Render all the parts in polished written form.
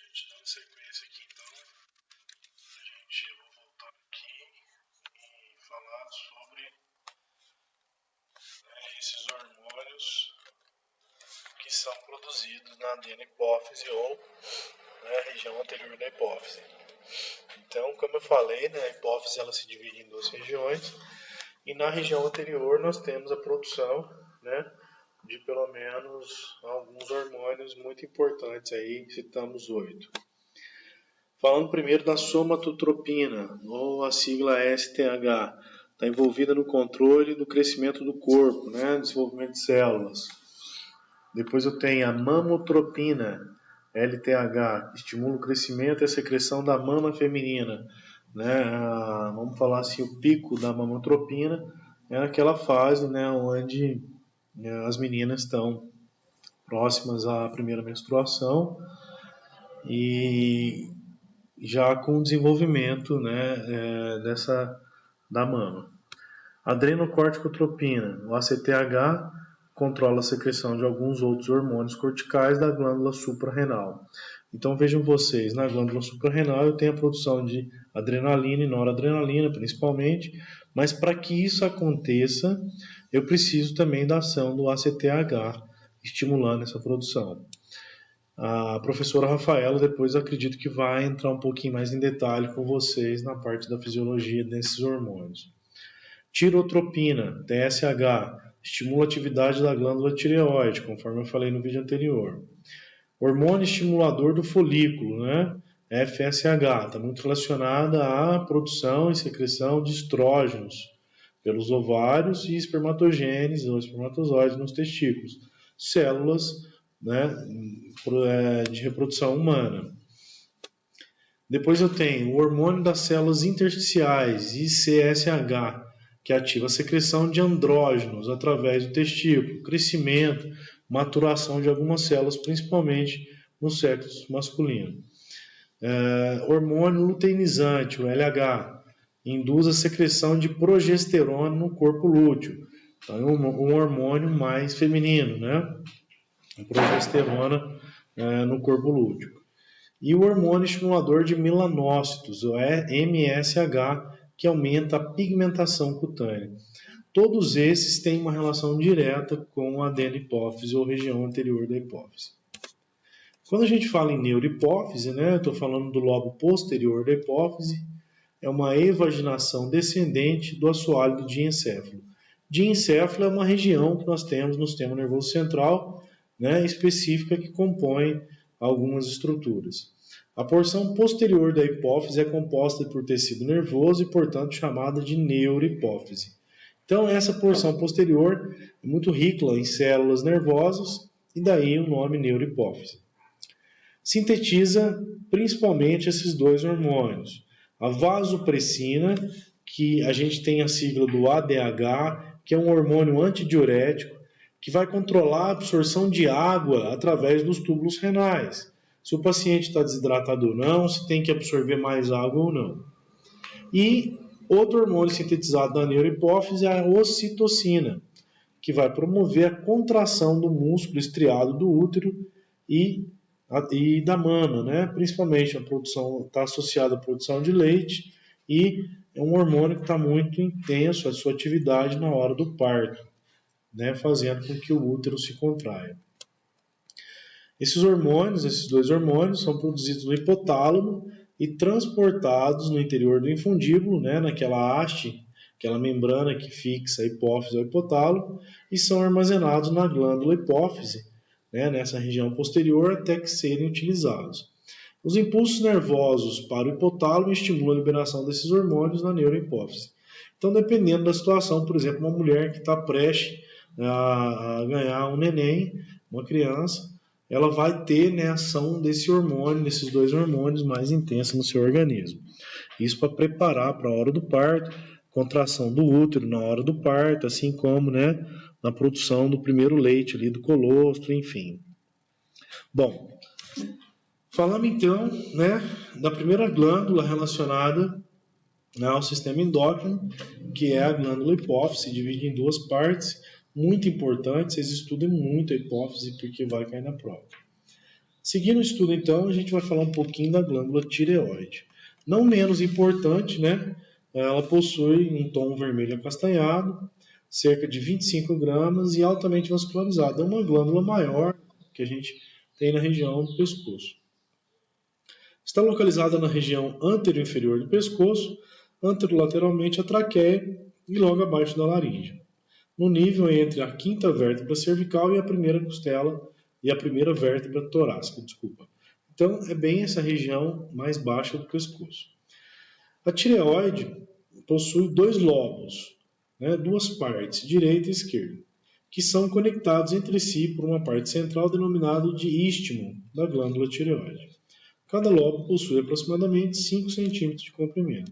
gente dando sequência aqui, então, eu vou voltar aqui e falar sobre esses hormônios que são produzidos na adeno-hipófise ou na região anterior da hipófise. Então, como eu falei, a hipófise ela se divide em duas regiões e na região anterior nós temos a produção de pelo menos alguns hormônios muito importantes, aí citamos 8. Falando primeiro da somatotropina, ou a sigla STH, está envolvida no controle do crescimento do corpo, desenvolvimento de células. Depois eu tenho a mamotropina, LTH, que estimula o crescimento e a secreção da mama feminina. Vamos falar assim, o pico da mamotropina é naquela fase onde as meninas estão próximas à primeira menstruação e já com o desenvolvimento da mama. Adrenocorticotropina, o ACTH, controla a secreção de alguns outros hormônios corticais da glândula suprarrenal. Então vejam vocês, na glândula suprarrenal eu tenho a produção de adrenalina e noradrenalina principalmente, mas para que isso aconteça eu preciso também da ação do ACTH, estimulando essa produção. A professora Rafaela depois acredito que vai entrar um pouquinho mais em detalhe com vocês na parte da fisiologia desses hormônios. Tirotropina, TSH, estimula a atividade da glândula tireoide, conforme eu falei no vídeo anterior. Hormônio estimulador do folículo, FSH, está muito relacionada à produção e secreção de estrógenos pelos ovários e espermatogênese ou espermatozoides nos testículos, células de reprodução humana. Depois eu tenho o hormônio das células intersticiais, ICSH, que ativa a secreção de andrógenos através do testículo, crescimento, maturação de algumas células, principalmente no sexo masculino. Hormônio luteinizante, o LH, induz a secreção de progesterona no corpo lúteo. Então é um hormônio mais feminino, a progesterona no corpo lúteo. E o hormônio estimulador de melanócitos, o MSH, que aumenta a pigmentação cutânea. Todos esses têm uma relação direta com a adeno-hipófise ou região anterior da hipófise. Quando a gente fala em neurohipófise, estou falando do lobo posterior da hipófise, é uma evaginação descendente do assoalho do diencéfalo. Diencéfalo é uma região que nós temos no sistema nervoso central, específica que compõe algumas estruturas. A porção posterior da hipófise é composta por tecido nervoso e, portanto, chamada de neurohipófise. Então, essa porção posterior é muito rica em células nervosas e daí o nome neurohipófise. Sintetiza principalmente esses dois hormônios. A vasopressina, que a gente tem a sigla do ADH, que é um hormônio antidiurético, que vai controlar a absorção de água através dos túbulos renais. Se o paciente está desidratado ou não, se tem que absorver mais água ou não. E outro hormônio sintetizado da neurohipófise é a ocitocina, que vai promover a contração do músculo estriado do útero e da mama, principalmente a produção está associada à produção de leite e é um hormônio que está muito intenso a sua atividade na hora do parto, fazendo com que o útero se contraia. Esses dois hormônios, são produzidos no hipotálamo e transportados no interior do infundíbulo, naquela haste, aquela membrana que fixa a hipófise ao hipotálamo, e são armazenados na glândula hipófise, nessa região posterior, até que serem utilizados. Os impulsos nervosos para o hipotálamo estimulam a liberação desses hormônios na neurohipófise. Então, dependendo da situação, por exemplo, uma mulher que está prestes a ganhar um neném, uma criança, ela vai ter a ação desse hormônio, desses dois hormônios mais intensa no seu organismo. Isso para preparar para a hora do parto, contração do útero na hora do parto, assim como na produção do primeiro leite ali do colostro, enfim. Bom, falando então da primeira glândula relacionada ao sistema endócrino, que é a glândula hipófise, se divide em duas partes muito importantes. Vocês estudem muito a hipófise porque vai cair na prova. Seguindo o estudo, então, a gente vai falar um pouquinho da glândula tireoide. Não menos importante, né? Ela possui um tom vermelho acastanhado, cerca de 25 gramas e altamente vascularizada. É uma glândula maior que a gente tem na região do pescoço. Está localizada na região anterior-inferior do pescoço, anterolateralmente à traqueia e logo abaixo da laringe, no nível entre a quinta vértebra cervical e a primeira costela e a primeira vértebra torácica, desculpa. Então, é bem essa região mais baixa do pescoço. A tireoide possui dois lóbulos, né, duas partes, direita e esquerda, que são conectados entre si por uma parte central denominada de istmo da glândula tireoide. Cada lobo possui aproximadamente 5 centímetros de comprimento.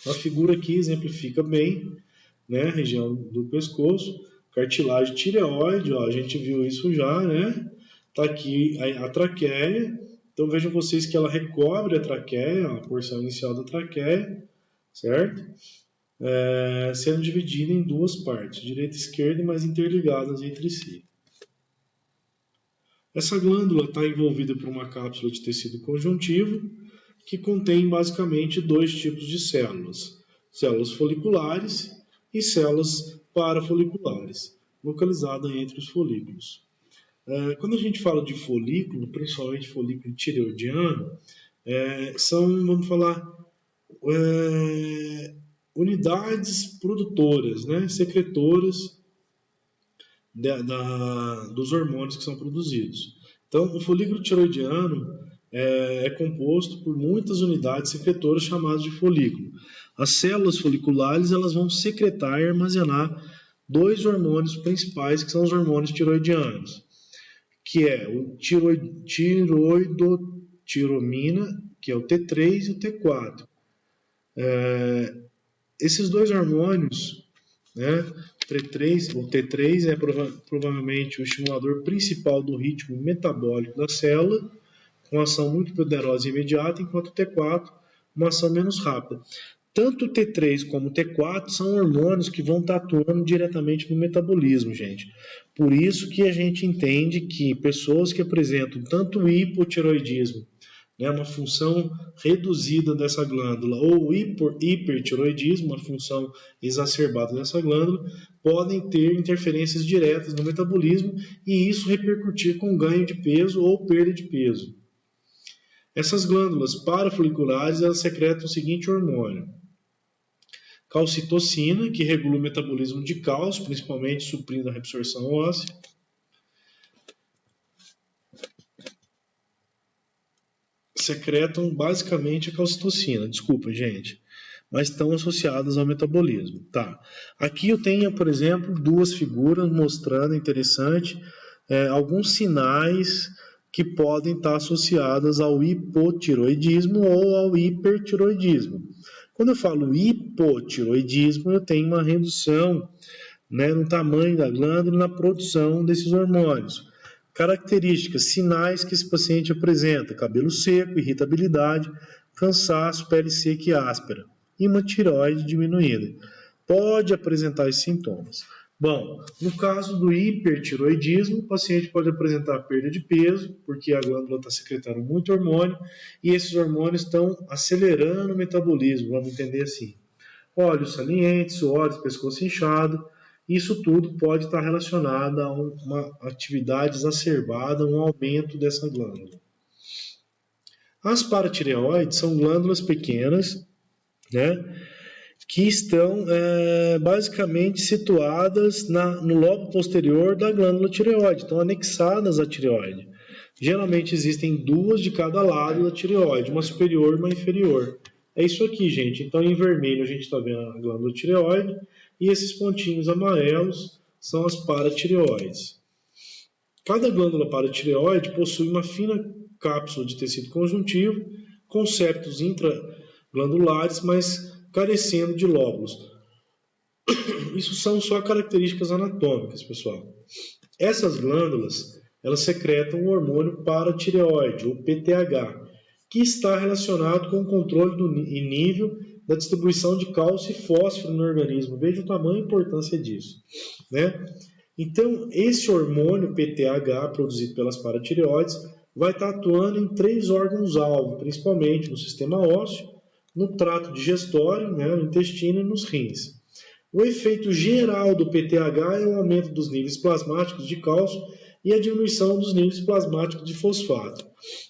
A figura aqui exemplifica bem, né, a região do pescoço, cartilagem tireoide, ó, a gente viu isso já, né? Está aqui a traqueia. Então vejam vocês que ela recobre a traqueia, a porção inicial da traqueia, certo? Sendo dividida em duas partes, direita e esquerda, mas interligadas entre si. Essa glândula está envolvida por uma cápsula de tecido conjuntivo que contém basicamente dois tipos de células: células foliculares e células parafoliculares, localizadas entre os folículos. Quando a gente fala de folículo, principalmente folículo tireoidiano, são, vamos falar, unidades produtoras, né, secretoras dos hormônios que são produzidos. Então, o folículo tireoidiano é composto por muitas unidades secretoras chamadas de folículo. As células foliculares elas vão secretar e armazenar dois hormônios principais, que são os hormônios tireoidianos, que é o tiroidotiromina, que é o T3 e o T4. Esses dois hormônios, né, o T3 é provavelmente o estimulador principal do ritmo metabólico da célula, com ação muito poderosa e imediata, enquanto o T4, uma ação menos rápida. Tanto o T3 como o T4 são hormônios que vão estar atuando diretamente no metabolismo, gente. Por isso que a gente entende que pessoas que apresentam tanto o hipotireoidismo, né, uma função reduzida dessa glândula, ou hipertireoidismo, uma função exacerbada dessa glândula, podem ter interferências diretas no metabolismo e isso repercutir com ganho de peso ou perda de peso. Essas glândulas parafoliculares elas secretam o seguinte hormônio: calcitocina, que regula o metabolismo de cálcio, principalmente suprindo a reabsorção óssea. Secretam basicamente a calcitocina, desculpa, gente, mas estão associadas ao metabolismo. Tá. Aqui eu tenho, por exemplo, duas figuras mostrando, interessante, alguns sinais que podem estar associadas ao hipotireoidismo ou ao hipertireoidismo. Quando eu falo hipotireoidismo, eu tenho uma redução, né, no tamanho da glândula e na produção desses hormônios. Características, sinais que esse paciente apresenta: cabelo seco, irritabilidade, cansaço, pele seca e áspera, e uma tireoide diminuída. Pode apresentar esses sintomas. Bom, no caso do hipertireoidismo, o paciente pode apresentar perda de peso, porque a glândula está secretando muito hormônio, e esses hormônios estão acelerando o metabolismo, vamos entender assim. Olhos salientes, suores, pescoço inchado, isso tudo pode estar relacionado a uma atividade exacerbada, um aumento dessa glândula. As paratireoides são glândulas pequenas, né, que estão basicamente situadas no lobo posterior da glândula tireoide, estão anexadas à tireoide. Geralmente existem duas de cada lado da tireoide, uma superior e uma inferior. É isso aqui, gente. Então, em vermelho a gente está vendo a glândula tireoide e esses pontinhos amarelos são as paratireoides. Cada glândula paratireoide possui uma fina cápsula de tecido conjuntivo com septos intraglandulares, mas carecendo de lóbulos. Isso são só características anatômicas, pessoal. Essas glândulas, elas secretam o hormônio paratireoide, ou PTH, que está relacionado com o controle e nível da distribuição de cálcio e fósforo no organismo. Veja o tamanho e a importância disso, né? Então, esse hormônio PTH, produzido pelas paratireoides, vai estar atuando em 3 órgãos-alvo, principalmente no sistema ósseo, no trato digestório, né, no intestino e nos rins. O efeito geral do PTH é o aumento dos níveis plasmáticos de cálcio e a diminuição dos níveis plasmáticos de fosfato.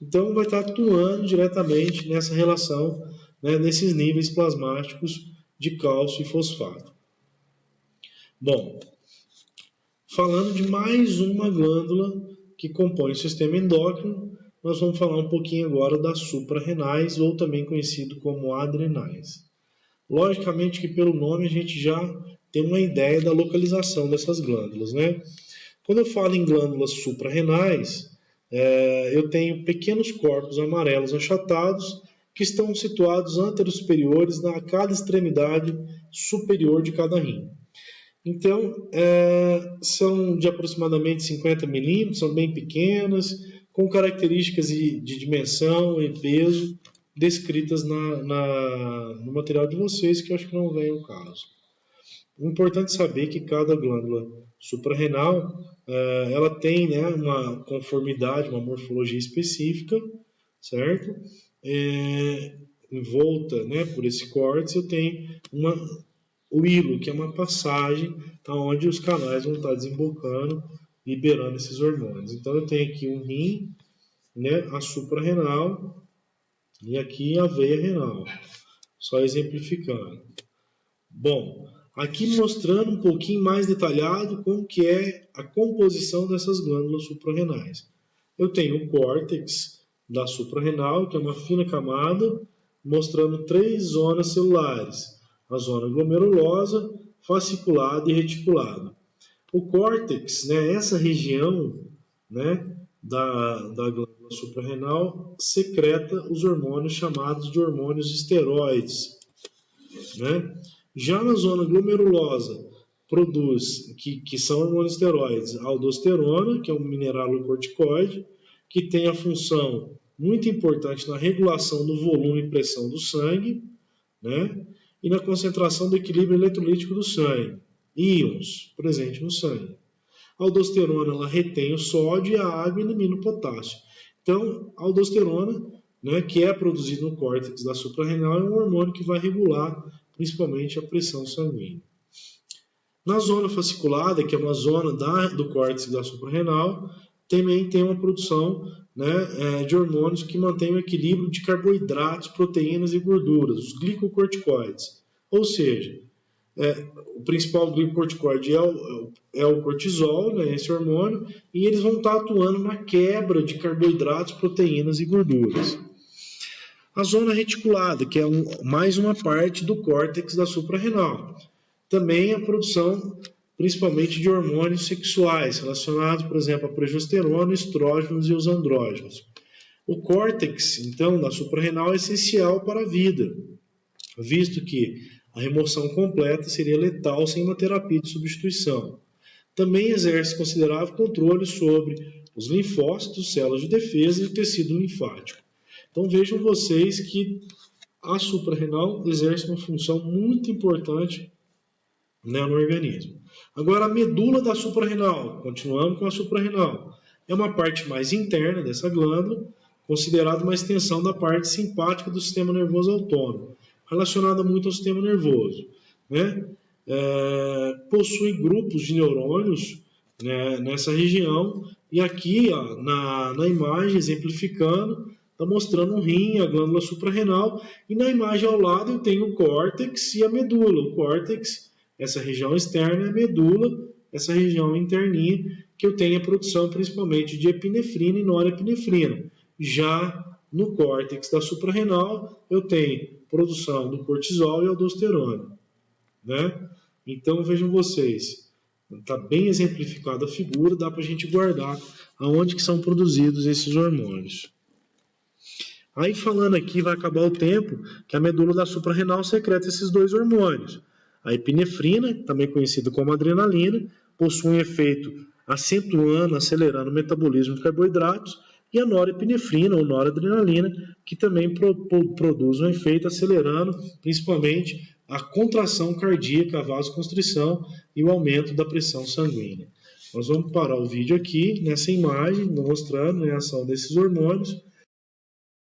Então, vai estar atuando diretamente nessa relação, né, nesses níveis plasmáticos de cálcio e fosfato. Bom, falando de mais uma glândula que compõe o sistema endócrino, nós vamos falar um pouquinho agora das suprarrenais, ou também conhecido como adrenais. Logicamente que pelo nome a gente já tem uma ideia da localização dessas glândulas, né? Quando eu falo em glândulas suprarrenais, eu tenho pequenos corpos amarelos achatados que estão situados anterosuperiores na cada extremidade superior de cada rim. Então, são de aproximadamente 50 milímetros, são bem pequenas, com características de dimensão e peso descritas no material de vocês, que eu acho que não vem ao caso. É importante saber que cada glândula suprarrenal ela tem, né, uma conformidade, uma morfologia específica, certo? Envolta, né, por esse córtex, eu tenho o hilo, que é uma passagem onde os canais vão estar desembocando, liberando esses hormônios. Então eu tenho aqui um rim, né, a suprarrenal, e aqui a veia renal, só exemplificando. Bom, aqui mostrando um pouquinho mais detalhado como que é a composição dessas glândulas suprarrenais. Eu tenho o córtex da suprarrenal, que é uma fina camada, mostrando 3 zonas celulares: a zona glomerulosa, fasciculada e reticulada. O córtex, né, essa região, né, da glândula suprarrenal, secreta os hormônios chamados de hormônios esteroides, né? Já na zona glomerulosa, produz, que são hormônios esteroides, a aldosterona, que é um mineralocorticoide, que tem a função muito importante na regulação do volume e pressão do sangue, né? E na concentração do equilíbrio eletrolítico do sangue, íons presentes no sangue. A aldosterona ela retém o sódio e a água e elimina o potássio. Então, a aldosterona, né, que é produzida no córtex da suprarrenal, é um hormônio que vai regular principalmente a pressão sanguínea. Na zona fasciculada, que é uma zona do córtex da suprarrenal, também tem uma produção, né, de hormônios que mantêm o equilíbrio de carboidratos, proteínas e gorduras, os glicocorticoides. Ou seja, o principal glicocorticoide é o cortisol, né, esse hormônio, e eles vão estar atuando na quebra de carboidratos, proteínas e gorduras. A zona reticulada, que é mais uma parte do córtex da suprarrenal. Também a produção, principalmente de hormônios sexuais, relacionados, por exemplo, a progesterona, estrógenos e os andrógenos. O córtex, então, da suprarrenal é essencial para a vida, visto que a remoção completa seria letal sem uma terapia de substituição. Também exerce considerável controle sobre os linfócitos, células de defesa e o tecido linfático. Então vejam vocês que a suprarrenal exerce uma função muito importante, né, no organismo. Agora a medula da suprarrenal, continuamos com a suprarrenal, é uma parte mais interna dessa glândula, considerada uma extensão da parte simpática do sistema nervoso autônomo, relacionada muito ao sistema nervoso, né? Possui grupos de neurônios, né, nessa região, e aqui ó, na imagem, exemplificando, está mostrando um rim, a glândula suprarrenal, e na imagem ao lado eu tenho o córtex e a medula. O córtex, essa região externa, é a medula, essa região interninha, que eu tenho a produção principalmente de epinefrina e norepinefrina. Já no córtex da suprarrenal, eu tenho produção do cortisol e aldosterona, né? Então vejam vocês, está bem exemplificada a figura, dá para a gente guardar aonde que são produzidos esses hormônios. Aí falando aqui, vai acabar o tempo, que a medula da suprarrenal secreta esses 2 hormônios. A epinefrina, também conhecida como adrenalina, possui um efeito acentuando, acelerando o metabolismo de carboidratos, e a norepinefrina ou noradrenalina, que também produz um efeito acelerando principalmente a contração cardíaca, a vasoconstrição e o aumento da pressão sanguínea. Nós vamos parar o vídeo aqui, nessa imagem, mostrando a ação desses hormônios.